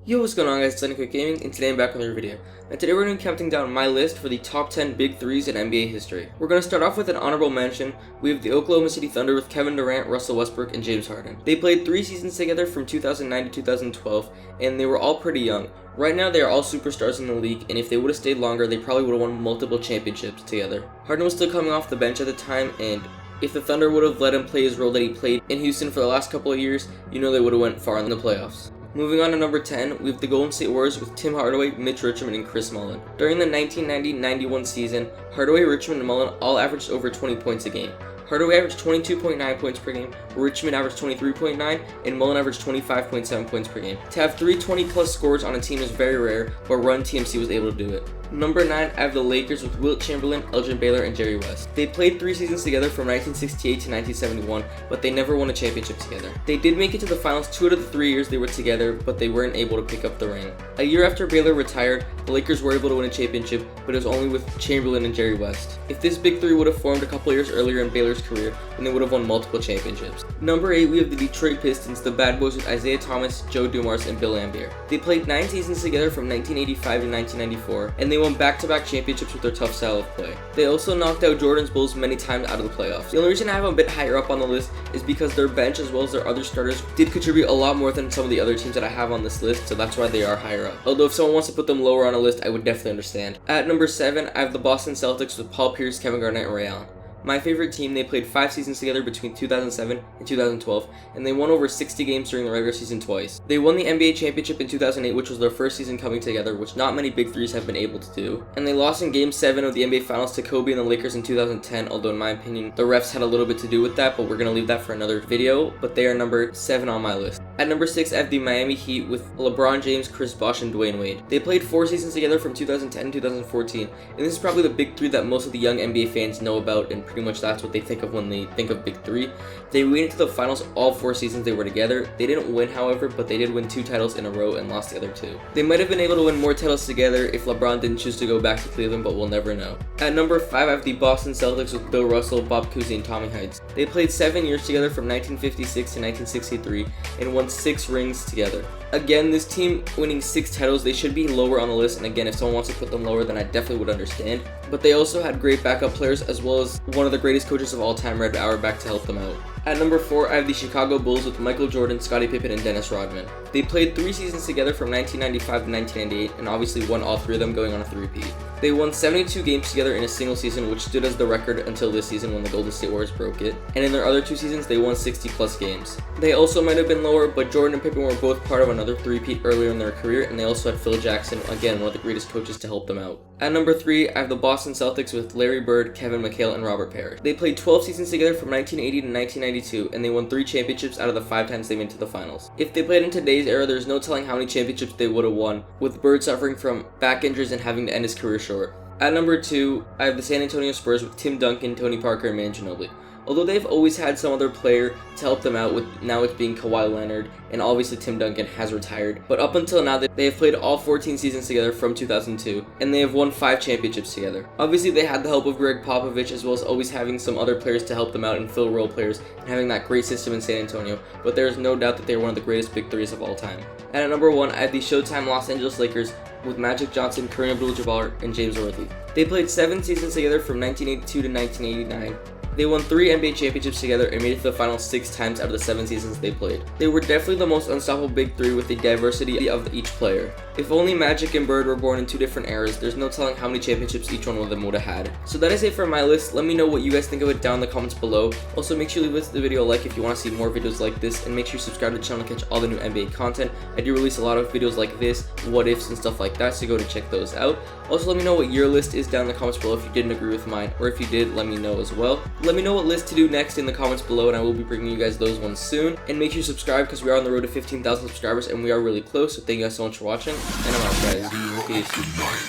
Yo, what's going on guys, it's Quick Gaming, and today I'm back with another video. And today we're going to be counting down my list for the top 10 big threes in NBA history. We're going to start off with an honorable mention. We have the Oklahoma City Thunder with Kevin Durant, Russell Westbrook, and James Harden. They played 3 seasons together from 2009 to 2012, and they were all pretty young. Right now they are all superstars in the league, and if they would have stayed longer, they probably would have won multiple championships together. Harden was still coming off the bench at the time, and if the Thunder would have let him play his role that he played in Houston for the last couple of years, you know they would have went far in the playoffs. Moving on to number 10, we have the Golden State Warriors with Tim Hardaway, Mitch Richmond, and Chris Mullin. During the 1990-91 season, Hardaway, Richmond, and Mullin all averaged over 20 points a game. Hardaway averaged 22.9 points per game, Richmond averaged 23.9, and Mullin averaged 25.7 points per game. To have 3 20-plus scores on a team is very rare, but Run TMC was able to do it. Number 9, I have the Lakers with Wilt Chamberlain, Elgin Baylor, and Jerry West. They played 3 seasons together from 1968 to 1971, but they never won a championship together. They did make it to the finals 2 out of the 3 years they were together, but they weren't able to pick up the ring. A year after Baylor retired, the Lakers were able to win a championship, but it was only with Chamberlain and Jerry West. If this big 3 would have formed a couple years earlier in Baylor's career, then they would have won multiple championships. Number 8, we have the Detroit Pistons, the Bad Boys with Isaiah Thomas, Joe Dumars, and Bill Laimbeer. They played 9 seasons together from 1985 to 1994, and they won back-to-back championships with their tough style of play. They also knocked out Jordan's Bulls many times out of the playoffs. The only reason I have them a bit higher up on the list is because their bench as well as their other starters did contribute a lot more than some of the other teams that I have on this list, so that's why they are higher up. Although if someone wants to put them lower on a list, I would definitely understand. At number 7, I have the Boston Celtics with Paul Pierce, Kevin Garnett, and Ray Allen. My favorite team. They played 5 seasons together between 2007 and 2012, and they won over 60 games during the regular season twice. They won the NBA championship in 2008, which was their first season coming together, which not many big threes have been able to do. And they lost in Game 7 of the NBA Finals to Kobe and the Lakers in 2010, although in my opinion, the refs had a little bit to do with that, but we're going to leave that for another video, but they are number 7 on my list. At number 6, I have the Miami Heat with LeBron James, Chris Bosh, and Dwyane Wade. They played 4 seasons together from 2010 to 2014, and this is probably the big 3 that most of the young NBA fans know about, and pretty much that's what they think of when they think of big 3. They made it to the finals all 4 seasons they were together. They didn't win, however, but they did win 2 titles in a row and lost the other 2. They might have been able to win more titles together if LeBron didn't choose to go back to Cleveland, but we'll never know. At number 5, I have the Boston Celtics with Bill Russell, Bob Cousy, and Tommy Heights. They played 7 years together from 1956 to 1963 and won 6 rings together. Again, this team winning 6 titles, they should be lower on the list, and again, if someone wants to put them lower, then I definitely would understand. But they also had great backup players, as well as one of the greatest coaches of all time, Red Auerbach, to help them out. At number 4, I have the Chicago Bulls with Michael Jordan, Scottie Pippen, and Dennis Rodman. They played 3 seasons together from 1995 to 1998, and obviously won all 3 of them, going on a 3-peat. They won 72 games together in a single season, which stood as the record until this season when the Golden State Warriors broke it. And in their other 2 seasons, they won 60-plus games. They also might have been lower, but Jordan and Pippen were both part of another 3-peat earlier in their career, and they also had Phil Jackson, again, one of the greatest coaches, to help them out. At number 3, I have the Boston Celtics with Larry Bird, Kevin McHale, and Robert Parrish. They played 12 seasons together from 1980 to 1992, and they won 3 championships out of the 5 times they made to the finals. If they played in today's era, there's no telling how many championships they would have won, with Bird suffering from back injuries and having to end his career short. At number 2, I have the San Antonio Spurs with Tim Duncan, Tony Parker, and Manu Ginobili. Although they've always had some other player to help them out, with now it's being Kawhi Leonard, and obviously Tim Duncan has retired. But up until now, they have played all 14 seasons together from 2002, and they have won 5 championships together. Obviously, they had the help of Greg Popovich, as well as always having some other players to help them out and fill role players, and having that great system in San Antonio, but there is no doubt that they are one of the greatest big 3s of all time. And at number 1, I have the Showtime Los Angeles Lakers with Magic Johnson, Kareem Abdul-Jabbar, and James Worthy. They played 7 seasons together from 1982 to 1989. They won 3 NBA championships together and made it to the finals 6 times out of the 7 seasons they played. They were definitely the most unstoppable big 3 with the diversity of each player. If only Magic and Bird were born in 2 different eras, there's no telling how many championships each one of them would have had. So that is it for my list. Let me know what you guys think of it down in the comments below. Also, make sure you leave the video a like if you want to see more videos like this, and make sure you subscribe to the channel to catch all the new NBA content. I do release a lot of videos like this, what ifs, and stuff like that, so go to check those out. Also, let me know what your list is down in the comments below if you didn't agree with mine, or if you did, let me know as well. Let me know what list to do next in the comments below, and I will be bringing you guys those ones soon. And make sure you subscribe, because we are on the road to 15,000 subscribers, and we are really close. So thank you guys so much for watching, and I'm out, guys. Peace.